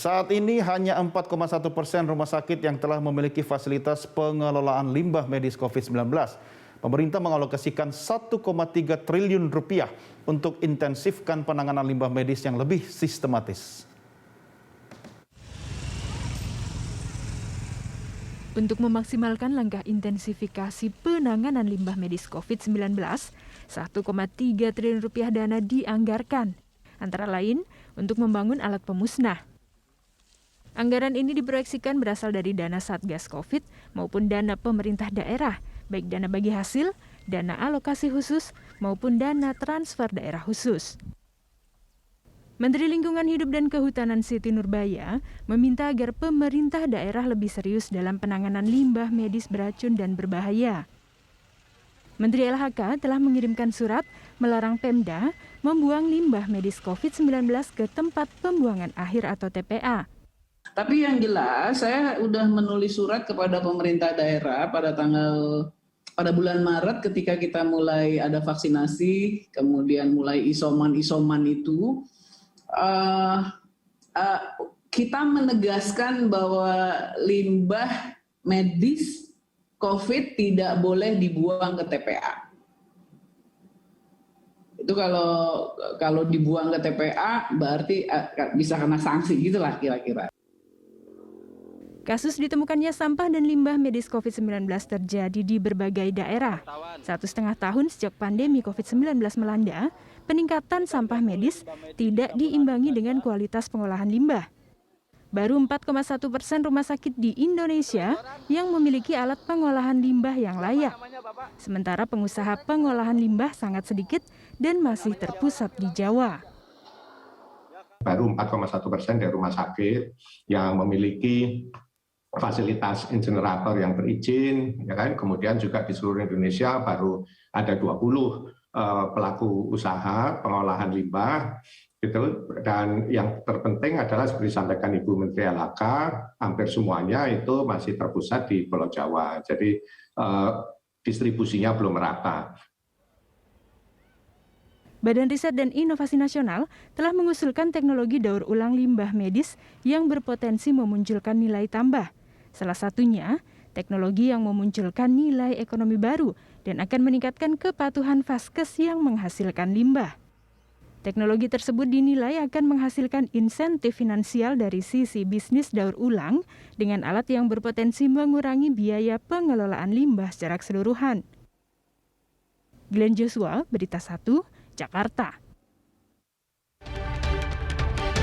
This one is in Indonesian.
Saat ini hanya 4,1% rumah sakit yang telah memiliki fasilitas pengelolaan limbah medis COVID-19. Pemerintah mengalokasikan 1,3 triliun rupiah untuk intensifkan penanganan limbah medis yang lebih sistematis. Untuk memaksimalkan langkah intensifikasi penanganan limbah medis COVID-19, 1,3 triliun rupiah dana dianggarkan, antara lain untuk membangun alat pemusnah. Anggaran ini diproyeksikan berasal dari dana Satgas COVID maupun dana pemerintah daerah, baik dana bagi hasil, dana alokasi khusus, maupun dana transfer daerah khusus. Menteri Lingkungan Hidup dan Kehutanan Siti Nurbaya meminta agar pemerintah daerah lebih serius dalam penanganan limbah medis beracun dan berbahaya. Menteri LHK telah mengirimkan surat melarang Pemda membuang limbah medis COVID-19 ke tempat pembuangan akhir atau TPA. Tapi yang jelas saya sudah menulis surat kepada pemerintah daerah pada bulan Maret ketika kita mulai ada vaksinasi, kemudian mulai isoman itu, kita menegaskan bahwa limbah medis COVID tidak boleh dibuang ke TPA. Itu kalau dibuang ke TPA berarti bisa kena sanksi gitulah kira-kira. Kasus ditemukannya sampah dan limbah medis COVID-19 terjadi di berbagai daerah. 1,5 tahun sejak pandemi COVID-19 melanda, peningkatan sampah medis tidak diimbangi dengan kualitas pengolahan limbah. Baru 4,1% rumah sakit di Indonesia yang memiliki alat pengolahan limbah yang layak. Sementara pengusaha pengolahan limbah sangat sedikit dan masih terpusat di Jawa. Baru 4,1% dari rumah sakit yang memiliki fasilitas insinerator yang berizin, ya kan? Kemudian juga di seluruh Indonesia baru ada 20 pelaku usaha pengolahan limbah, gitu. Dan yang terpenting adalah seperti disampaikan Ibu Menteri LHK, hampir semuanya itu masih terpusat di Pulau Jawa. Jadi distribusinya belum merata. Badan Riset dan Inovasi Nasional telah mengusulkan teknologi daur ulang limbah medis yang berpotensi memunculkan nilai tambah. Salah satunya, teknologi yang memunculkan nilai ekonomi baru dan akan meningkatkan kepatuhan vaskes yang menghasilkan limbah. Teknologi tersebut dinilai akan menghasilkan insentif finansial dari sisi bisnis daur ulang dengan alat yang berpotensi mengurangi biaya pengelolaan limbah secara keseluruhan. Glenn Joshua, Berita 1, Jakarta.